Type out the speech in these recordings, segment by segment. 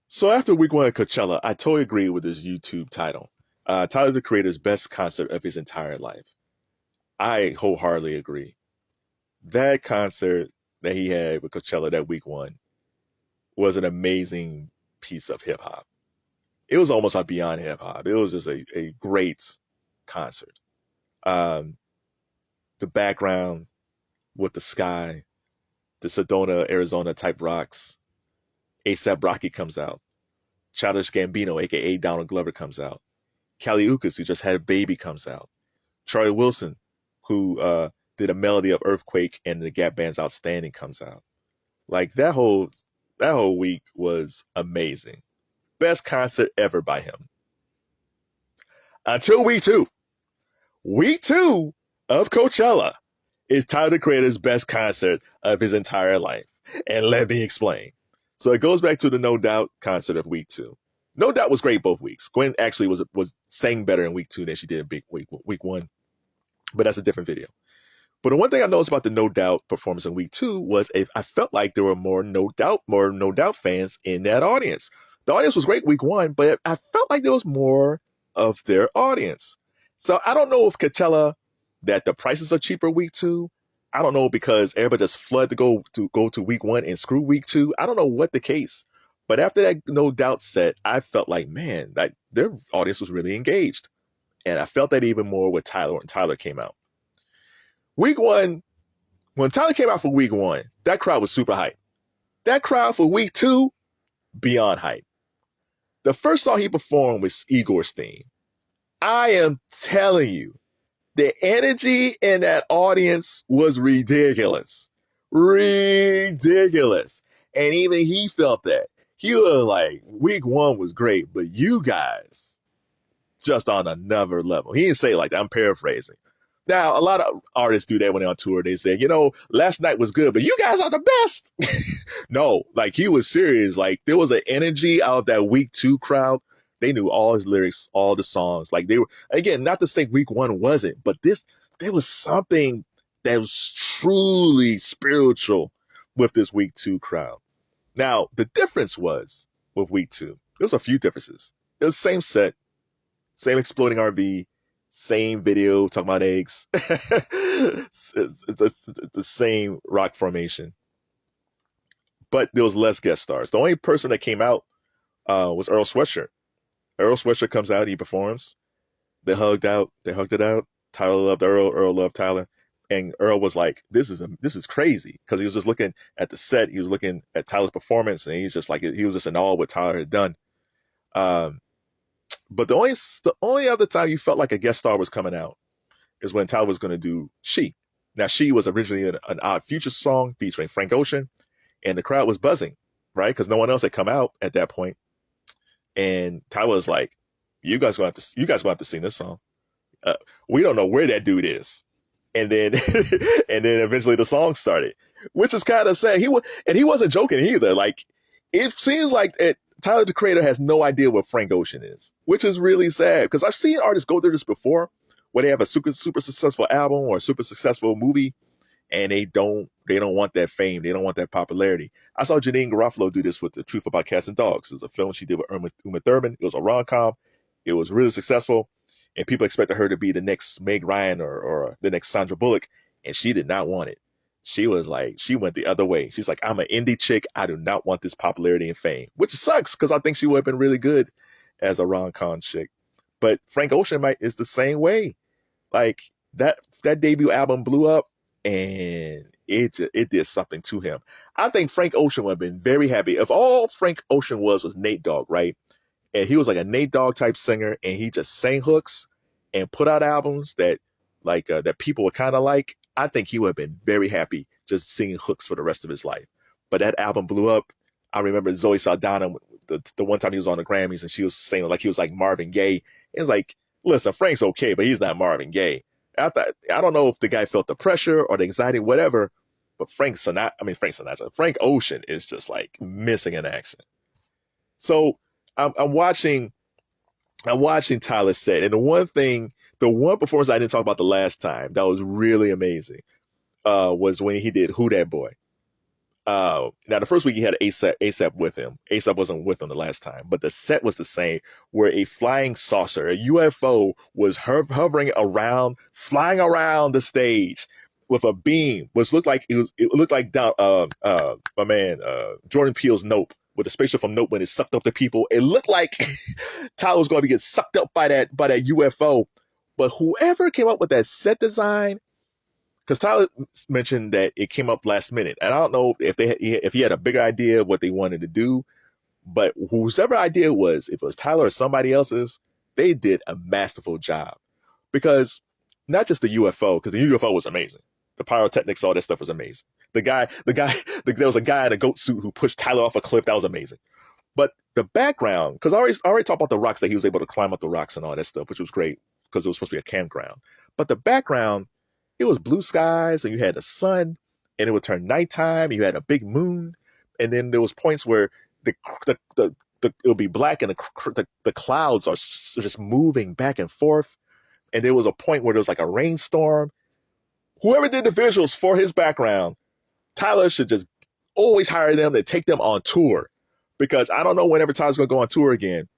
So after week one at Coachella, I totally agree with his YouTube title. Tyler the Creator's best concert of his entire life. I wholeheartedly agree. That concert that he had with Coachella that week one was an amazing piece of hip hop. It was almost like beyond hip hop. It was just a great concert. Um, the background with the sky, the Sedona, Arizona type rocks. ASAP Rocky comes out. Childish Gambino, aka Donald Glover, comes out. Callie Uchis, who just had a baby, comes out. Charlie Wilson, who did a melody of Earfuake and the Gap Band's Outstanding, comes out. Like that whole week was amazing. Best concert ever by him. Until week two. Week two of Coachella is Tyler the Creator's best concert of his entire life. And let me explain. So it goes back to the No Doubt concert of week two. No Doubt was great both weeks. Gwen actually was sang better in week two than she did in week one, but that's a different video. But the one thing I noticed about the No Doubt performance in week two was I felt like there were more No Doubt fans in that audience. The audience was great week one, but I felt like there was more of their audience. So I don't know if Coachella that the prices are cheaper week two. I don't know because everybody just flooded to go to week one and screw week two. I don't know what the case. But after that No Doubt set, I felt like, man, that their audience was really engaged. And I felt that even more with Tyler when Tyler came out. Week one, when Tyler came out for week one, that crowd was super hype. That crowd for week two, beyond hype. The first song he performed was Igor's theme. I am telling you, the energy in that audience was ridiculous. Ridiculous. And even he felt that. He was like, week one was great, but you guys just on another level. He didn't say it like that. I'm paraphrasing. Now, a lot of artists do that when they're on tour. They say, last night was good, but you guys are the best. No, like he was serious. Like there was an energy out of that week two crowd. They knew all his lyrics, all the songs. Like they were, again, not to say week one wasn't, but there was something that was truly spiritual with this week two crowd. Now, the difference was with week two, there was a few differences. It was the same set, same exploding RV, same video talking about eggs. it's the same rock formation. But there was less guest stars. The only person that came out was Earl Sweatshirt. Earl Sweatshirt comes out, he performs. They hugged it out. Tyler loved Earl, Earl loved Tyler. And Earl was like, this is crazy. Because he was just looking at the set, he was looking at Tyler's performance, and he's just like, he was just in awe of what Tyler had done. But the only other time you felt like a guest star was coming out is when Tyler was going to do She. Now, She was originally an Odd Future song featuring Frank Ocean, and the crowd was buzzing, right? Because no one else had come out at that point. And Tyler was like, you guys gonna have to sing this song. We don't know where that dude is. And then and then eventually the song started, which is kind of sad. He wasn't joking either. Like it seems like Tyler the Creator has no idea what Frank Ocean is, which is really sad because I've seen artists go through this before, where they have a super successful album or a super successful movie, and they don't want that fame, they don't want that popularity. I saw Janine Garofalo do this with The Truth About Cats and Dogs. It was a film she did with Uma Thurman. It was a rom-com. It was really successful, and people expected her to be the next Meg Ryan or the next Sandra Bullock, and she did not want it. She was like, she went the other way. She's like, I'm an indie chick. I do not want this popularity and fame, which sucks because I think she would have been really good as a rom-com chick. But Frank Ocean is the same way. Like that debut album blew up, and it did something to him. I think Frank Ocean would have been very happy if all Frank Ocean was Nate Dogg, right? And he was like a Nate Dogg type singer, and he just sang hooks and put out albums that that people would kind of like. I think he would have been very happy just singing hooks for the rest of his life. But that album blew up. I remember Zoe Saldana, the one time he was on the Grammys, and she was saying like he was like Marvin Gaye. It was like, listen, Frank's okay, but he's not Marvin Gaye. I don't know if the guy felt the pressure or the anxiety, whatever, but Frank Ocean is just like missing in action. So I'm watching Tyler set, and the one performance I didn't talk about the last time that was really amazing was when he did Who Dat Boy. Now the first week he had ASAP with him. ASAP wasn't with him the last time, but the set was the same, where a flying saucer, a UFO, was hovering around, flying around the stage with a beam, which looked like it looked like my man Jordan Peele's Nope, with the spaceship from Nope when it sucked up the people. It looked like Tyler was going to get sucked up by that UFO. But whoever came up with that set design, because Tyler mentioned that it came up last minute, and I don't know if he had a bigger idea of what they wanted to do, but whoever idea it was, if it was Tyler or somebody else's, they did a masterful job. Because not just the UFO, because the UFO was amazing. The pyrotechnics, all that stuff was amazing. There was a guy in a goat suit who pushed Tyler off a cliff. That was amazing. But the background, because I already talked about the rocks, that he was able to climb up the rocks and all that stuff, which was great because it was supposed to be a campground. But the background, it was blue skies, and you had the sun, and it would turn nighttime, and you had a big moon, and then there was points where it would be black, and the clouds are just moving back and forth, and there was a point where there was like a rainstorm. Whoever did the visuals for his background, Tyler should just always hire them to take them on tour, because I don't know whenever Tyler's going to go on tour again,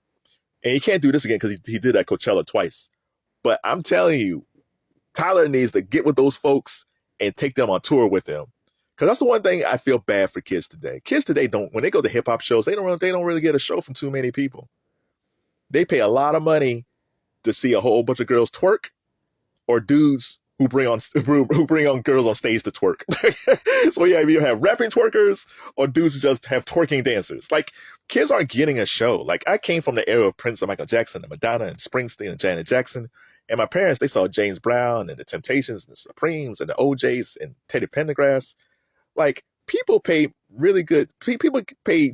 and he can't do this again because he did that Coachella twice. But I'm telling you, Tyler needs to get with those folks and take them on tour with him. Because that's the one thing I feel bad for kids today. Kids today when they go to hip hop shows, they don't really get a show from too many people. They pay a lot of money to see a whole bunch of girls twerk, or dudes who bring on girls on stage to twerk. So yeah, you have rapping twerkers or dudes who just have twerking dancers. Like, kids aren't getting a show. Like, I came from the era of Prince and Michael Jackson and Madonna and Springsteen and Janet Jackson. And my parents, they saw James Brown and the Temptations and the Supremes and the OJs and Teddy Pendergrass. Like, people pay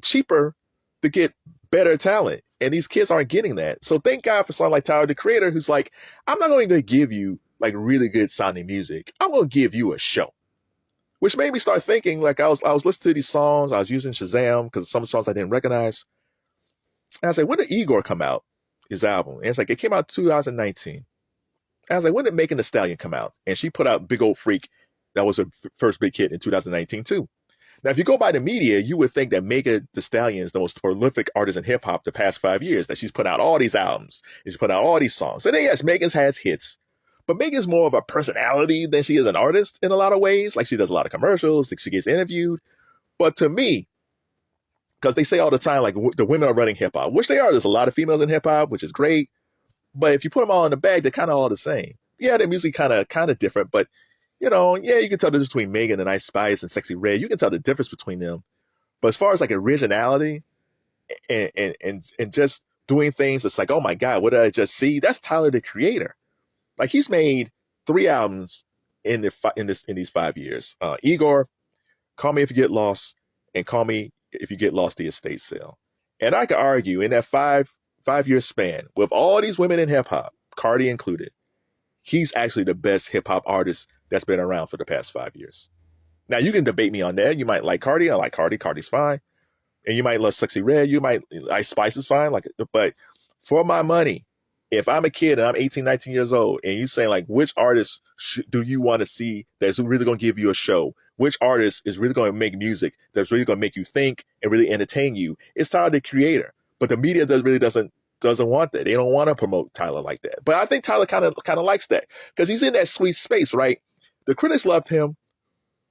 cheaper to get better talent. And these kids aren't getting that. So thank God for someone like Tyler, the Creator, who's like, I'm not going to give you like really good sounding music. I'm going to give you a show. Which made me start thinking, like, I was listening to these songs. I was using Shazam because some songs I didn't recognize. And I was like, when did Igor come out? His album. And it's like, it came out 2019. I was like, when did Megan Thee Stallion come out? And she put out Big Old Freak. That was her first big hit in 2019 too. Now, if you go by the media, you would think that Megan Thee Stallion is the most prolific artist in hip hop the past 5 years, that she's put out all these albums, and she's put out all these songs. And then, yes, Megan's has hits, but Megan's more of a personality than she is an artist in a lot of ways. Like, she does a lot of commercials, like she gets interviewed. But to me, because they say all the time, like, the women are running hip hop, which they are. There's a lot of females in hip hop, which is great. But if you put them all in the bag, they're kind of all the same. Yeah, their music kind of different, but you know, yeah, you can tell the difference between Megan and Ice Spice and Sexxy Red. You can tell the difference between them. But as far as like originality and just doing things, it's like, oh my God, what did I just see? That's Tyler, the Creator. Like, he's made 3 albums in these 5 years. Igor, Call Me If You Get Lost, and Call Me If You Get Lost, the Estate Sale. And I could argue in that five-year span, with all these women in hip hop, Cardi included, he's actually the best hip hop artist that's been around for the past 5 years. Now, you can debate me on that. You might like Cardi. I like Cardi. Cardi's fine. And you might love Sexxy Red. You might, Ice Spice is fine. But for my money, if I'm a kid and I'm 18, 19 years old, and you say, like, which artist do you want to see that's really going to give you a show? Which artist is really going to make music that's really going to make you think and really entertain you? It's Tyler, the Creator. But the media doesn't want that. They don't want to promote Tyler like that. But I think Tyler kind of likes that, because he's in that sweet space, right? The critics loved him,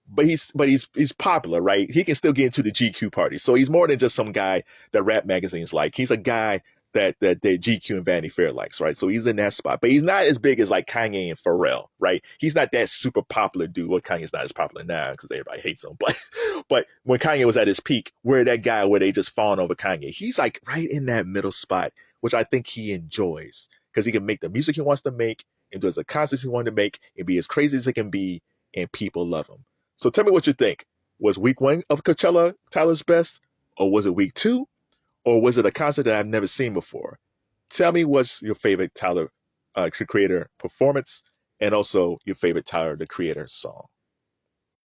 but he's popular, right? He can still get into the GQ party. So he's more than just some guy that rap magazines like. He's a guy that GQ and Vanity Fair likes, right? So he's in that spot. But he's not as big as like Kanye and Pharrell, right? He's not that super popular dude. Well, Kanye's not as popular now because everybody hates him. But when Kanye was at his peak, where they just fawn over Kanye, he's like right in that middle spot, which I think he enjoys, because he can make the music he wants to make and does the concerts he wants to make and be as crazy as it can be, and people love him. So tell me what you think. Was week 1 of Coachella Tyler's best, or was it week 2? Or was it a concert that I've never seen before? Tell me what's your favorite Tyler, Creator performance, and also your favorite Tyler, the Creator song.